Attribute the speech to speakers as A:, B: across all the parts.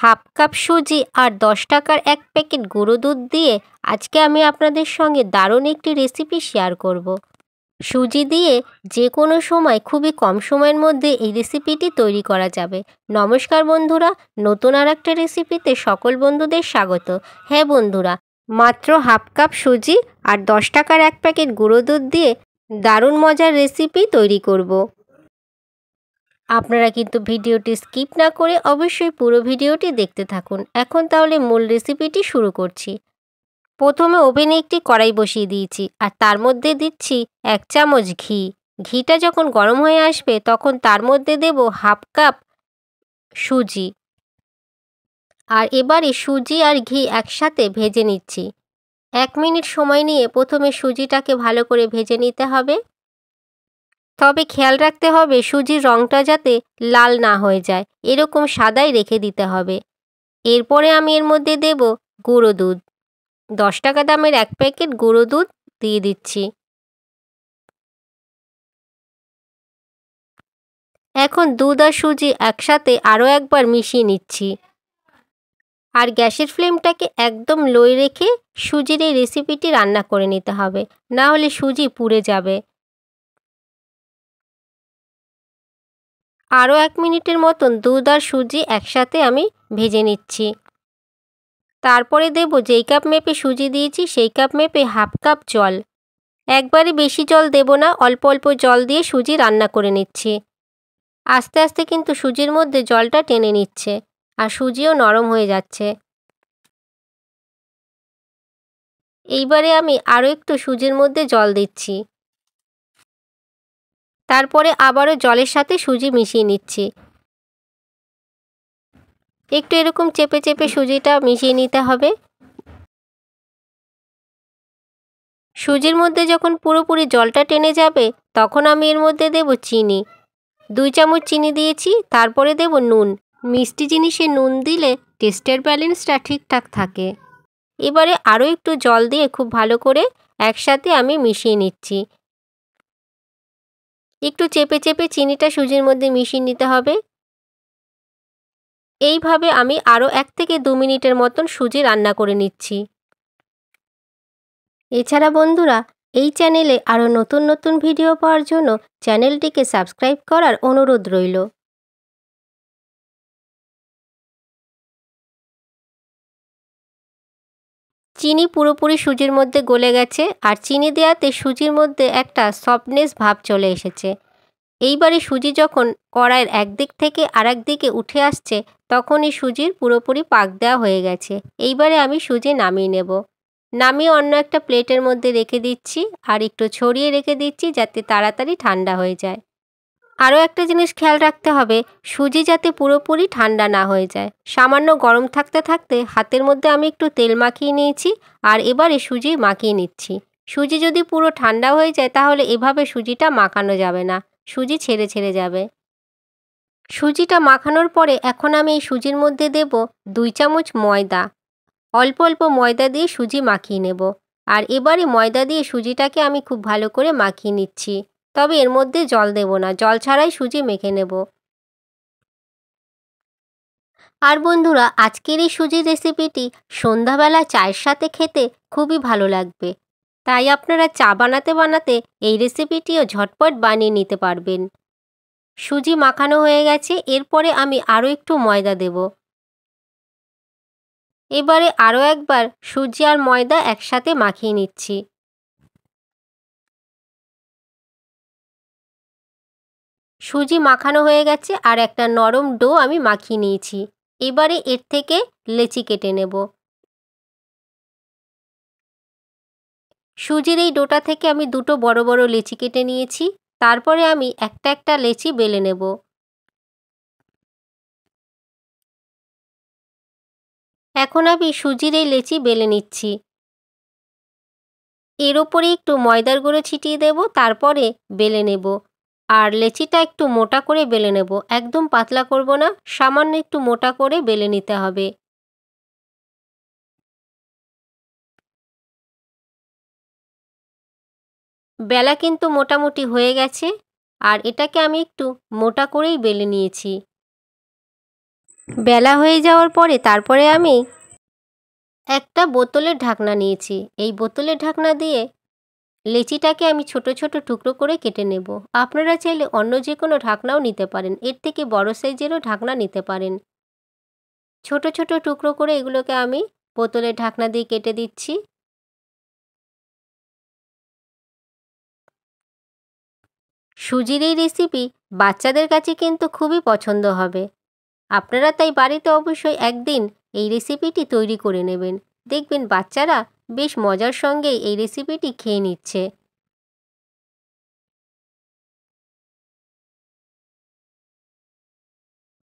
A: Half cup সুজি আর 10 টাকার এক প্যাকেট গুঁড়ো দুধ দিয়ে আজকে আমি আপনাদের সঙ্গে দারুণ একটি রেসিপি শেয়ার করব। সুজি দিয়ে যে কোনো সময় খুবই কম সময়ের মধ্যে এই রেসিপিটি তৈরি করা যাবে। নমস্কার বন্ধুরা, নতুন আর একটা রেসিপিতে সকল বন্ধুদের স্বাগত। হ্যাঁ বন্ধুরা, মাত্র হাফ কাপ সুজি আর 10 টাকার এক প্যাকেট গুঁড়ো দুধ দিয়ে দারুণ মজার রেসিপি তৈরি করব। আপনারা কিন্তু ভিডিওটি স্কিপ না করে অবশ্যই পুরো ভিডিওটি দেখতে থাকুন। এখন তাহলে মূল রেসিপিটি শুরু করছি। প্রথমে ওভেনে একটি কড়াই বসিয়ে দিয়েছি আর তার মধ্যে দিচ্ছি 1 চামচ ঘি। ঘিটা যখন গরম হয়ে আসবে তখন তার মধ্যে দেব হাফ কাপ সুজি। আর এবারে সুজি আর ঘি একসাথে ভেজে নিচ্ছি। 1 মিনিট সময় নিয়ে প্রথমে সুজিটাকে ভালো করে ভেজে নিতে হবে। তবে খেয়াল রাখতে হবে সুজির রঙটা যাতে লাল না হয়ে যায়, এরকম সাদাই রেখে দিতে হবে। এরপরে আমি এর মধ্যে দেব গুঁড়ো দুধ। 10 টাকা দামের এক প্যাকেট গুঁড়ো দুধ দিয়ে দিচ্ছি। এখন দুধ আর সুজি একসাথে আরও একবার মিশিয়ে নিচ্ছি। আর গ্যাসের ফ্লেমটাকে একদম লোয় রেখে সুজির এই রেসিপিটি রান্না করে নিতে হবে, না হলে সুজি পুড়ে যাবে। আরও 1 মিনিটের মতন দুধ আর সুজি একসাথে আমি ভেজে নিচ্ছি। তারপরে দেব যেই কাপ মেপে সুজি দিয়েছি সেই কাপ মেপে হাফ কাপ জল। একবারে বেশি জল দেব না, অল্প অল্প জল দিয়ে সুজি রান্না করে নিচ্ছি। আস্তে আস্তে কিন্তু সুজির মধ্যে জলটা টেনে নিচ্ছে আর সুজিও নরম হয়ে যাচ্ছে। এইবারে আমি আরও একটু সুজির মধ্যে জল দিচ্ছি। তারপরে আবারও জলের সাথে সুজি মিশিয়ে নিচ্ছি। একটু এরকম চেপে চেপে সুজিটা মিশিয়ে নিতে হবে। সুজির মধ্যে যখন পুরোপুরি জলটা টেনে যাবে তখন আমি এর মধ্যে দেব চিনি। 2 চামচ চিনি দিয়েছি। তারপরে দেব নুন। মিষ্টি জিনিসে নুন দিলে টেস্টের ব্যালেন্সটা ঠিকঠাক থাকে। এবারে আরও একটু জল দিয়ে খুব ভালো করে একসাথে আমি মিশিয়ে নিচ্ছি। একটু চেপে চেপে চিনিটা সুজির মধ্যে মিশিয়ে নিতে হবে। এইভাবে আমি আরও 1 থেকে 2 মিনিটের মতন সুজি রান্না করে নিচ্ছি। এছাড়া বন্ধুরা, এই চ্যানেলে আরও নতুন নতুন ভিডিও পাওয়ার জন্য চ্যানেলটিকে সাবস্ক্রাইব করার অনুরোধ রইল। চিনি পুরোপুরি সুজির মধ্যে গলে গেছে আর চিনি দেওয়াতে সুজির মধ্যে একটা সফটনেস ভাব চলে এসেছে। এইবারে সুজি যখন কড়াইয়ের একদিক থেকে আরেক দিকে উঠে আসছে তখনই সুজির পুরোপুরি পাক দেওয়া হয়ে গেছে। এইবারে আমি সুজি নামিয়ে নেব। নামিয়ে অন্য একটা প্লেটের মধ্যে রেখে দিচ্ছি আর একটু ছড়িয়ে রেখে দিচ্ছি যাতে তাড়াতাড়ি ঠান্ডা হয়ে যায়। আরও একটা জিনিস খেয়াল রাখতে হবে, সুজি যাতে পুরোপুরি ঠান্ডা না হয়ে যায়। সামান্য গরম থাকতে থাকতে হাতের মধ্যে আমি একটু তেল মাখিয়ে নিয়েছি আর এবারে সুজি মাখিয়ে নিচ্ছি। সুজি যদি পুরো ঠান্ডা হয়ে যায় তাহলে এভাবে সুজিটা মাখানো যাবে না, সুজি ছেড়ে ছেড়ে যাবে। সুজিটা মাখানোর পরে এখন আমি এই সুজির মধ্যে দেব 2 চামচ ময়দা। অল্প অল্প ময়দা দিয়ে সুজি মাখিয়ে নেব। আর এবারে ময়দা দিয়ে সুজিটাকে আমি খুব ভালো করে মাখিয়ে নিচ্ছি। তবে এর মধ্যে জল দেব না, জল ছাড়াই সুজি মেখে নেব। আর বন্ধুরা, আজকের এই সুজির রেসিপিটি সন্ধ্যাবেলা চায়ের সাথে খেতে খুবই ভালো লাগবে। তাই আপনারা চা বানাতে বানাতে এই রেসিপিটিও ঝটপট বানিয়ে নিতে পারবেন। সুজি মাখানো হয়ে গেছে, এরপরে আমি আরও একটু ময়দা দেব। এবারে আরও একবার সুজি আর ময়দা একসাথে মাখিয়ে নিচ্ছি। সুজি মাখানো হয়ে গেছে আর একটা নরম ডো আমি মাখিয়ে নিয়েছি। এবারে এর থেকে লেচি কেটে নেব। সুজির এই ডোটা থেকে আমি দুটো বড় বড় লেচি কেটে নিয়েছি। তারপরে আমি একটা একটা লেচি বেলে নেব। এখন আমি সুজির এই লেচি বেলে নিচ্ছি। এর ওপরে একটু ময়দার গুঁড়ো ছিটিয়ে দেব, তারপরে বেলে নেব। আর লেচিটা একটু মোটা করে বেলে নেব, একদম পাতলা করব না, সামান্য একটু মোটা করে বেলে নিতে হবে। বেলা কিন্তু মোটামুটি হয়ে গেছে আর এটাকে আমি একটু মোটা করেই বেলে নিয়েছি। বেলা হয়ে যাওয়ার পরে তারপরে আমি একটা বোতলের ঢাকনা নিয়েছি। এই বোতলের ঢাকনা দিয়ে লেচিটাকে আমি ছোট ছোট টুকরো করে কেটে নেব। আপনারা চাইলে অন্য যে কোনো ঢাকনাও নিতে পারেন, এর থেকে বড় সাইজেরও ঢাকনা নিতে পারেন। ছোট ছোট টুকরো করে এগুলোকে আমি বোতলের ঢাকনা দিয়ে কেটে দিচ্ছি। সুজির এই রেসিপি বাচ্চাদের কাছে কিন্তু খুবই পছন্দ হবে। আপনারা তাই বাড়িতে অবশ্যই একদিন এই রেসিপিটি তৈরি করে নেবেন। দেখবেন বাচ্চারা বেশ মজার সঙ্গেই এই রেসিপিটি খেয়ে নিচ্ছে।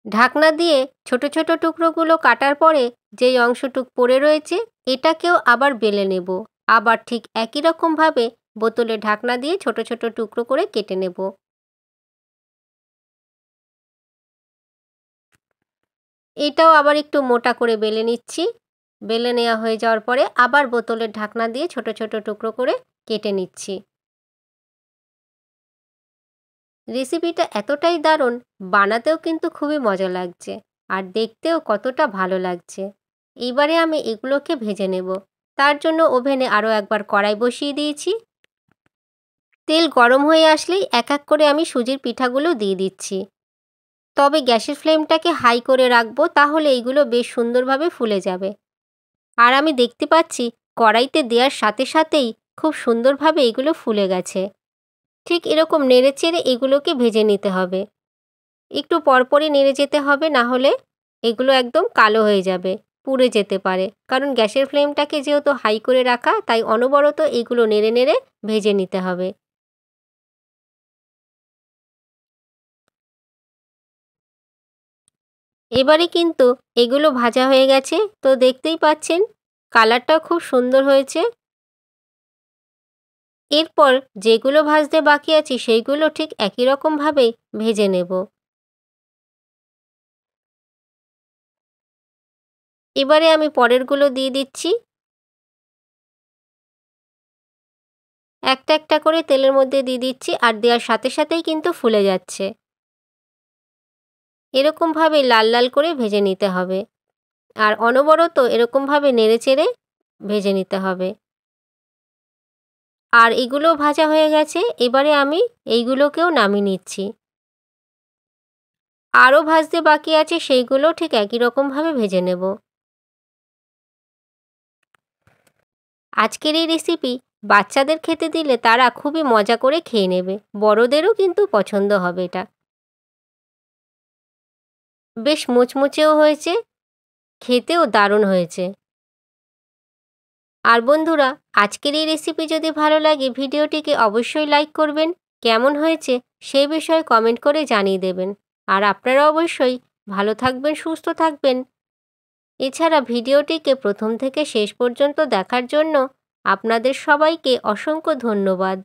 A: ঢাকনা দিয়ে ছোট ছোট টুকরোগুলো কাটার পরে যেই অংশটুক পড়ে রয়েছে এটাকেও আবার বেলে নেব। আবার ঠিক একই রকমভাবে বোতলের ঢাকনা দিয়ে ছোট ছোট টুকরো করে কেটে নেব। এটাও আবার একটু মোটা করে বেলে নিচ্ছি। বেলে নেওয়া হয়ে যাওয়ার পরে আবার বোতলের ঢাকনা দিয়ে ছোট ছোট টুকরো করে কেটে নিচ্ছি। রেসিপিটা এতটাই দারুণ, বানাতেও কিন্তু খুবই মজা লাগছে আর দেখতেও কতটা ভালো লাগছে। এইবারে আমি এগুলোকে ভেজে নেব। তার জন্য ওভেনে আরও একবার কড়াই বসিয়ে দিয়েছি। তেল গরম হয়ে আসলেই এক এক করে আমি সুজির পিঠাগুলো দিয়ে দিচ্ছি। তবে গ্যাসের ফ্লেমটাকে হাই করে রাখবো, তাহলে এইগুলো বেশ সুন্দরভাবে ফুলে যাবে। আর আমি দেখতে পাচ্ছি কড়াইতে দেওয়ার সাথে সাথেই খুব সুন্দরভাবে এগুলো ফুলে গেছে। ঠিক এরকম নেড়েচেড়ে এগুলোকে ভেজে নিতে হবে। একটু পরপরই নেড়ে যেতে হবে, না হলে এগুলো একদম কালো হয়ে যাবে, পুড়ে যেতে পারে। কারণ গ্যাসের ফ্লেমটাকে যেহেতু হাই করে রাখা, তাই অনবরত এগুলো নেড়ে নেড়ে ভেজে নিতে হবে। এবারে কিন্তু এগুলো ভাজা হয়ে গেছে, তো দেখতেই পাচ্ছেন কালারটাও খুব সুন্দর হয়েছে। এরপর যেগুলো ভাজতে বাকি আছে সেইগুলো ঠিক একই রকমভাবেই ভেজে নেব। এবারে আমি পরেরগুলো দিয়ে দিচ্ছি। একটা একটা করে তেলের মধ্যে দিয়ে দিচ্ছি আর দেওয়ার সাথে সাথেই কিন্তু ফুলে যাচ্ছে। এরকমভাবে লাল লাল করে ভেজে নিতে হবে আর অনবরত এরকমভাবে নেড়েচেড়ে ভেজে নিতে হবে। আর এগুলোও ভাজা হয়ে গেছে। এবারে আমি এইগুলোকেও নামিয়ে নিচ্ছি। আরও ভাজতে বাকি আছে, সেইগুলোও ঠিক একই রকমভাবে ভেজে নেব। আজকের এই রেসিপি বাচ্চাদের খেতে দিলে তারা খুবই মজা করে খেয়ে নেবে। বড়দেরও কিন্তু পছন্দ হবে এটা। বেশ মুচমুচেও হয়েছে, খেতেও দারুণ হয়েছে। আর বন্ধুরা, আজকের এই রেসিপি যদি ভালো লাগে ভিডিওটিকে অবশ্যই লাইক করবেন। কেমন হয়েছে সেই বিষয়ে কমেন্ট করে জানিয়ে দেবেন। আর আপনারা অবশ্যই ভালো থাকবেন, সুস্থ থাকবেন। এছাড়া ভিডিওটিকে প্রথম থেকে শেষ পর্যন্ত দেখার জন্য আপনাদের সবাইকে অসংখ্য ধন্যবাদ।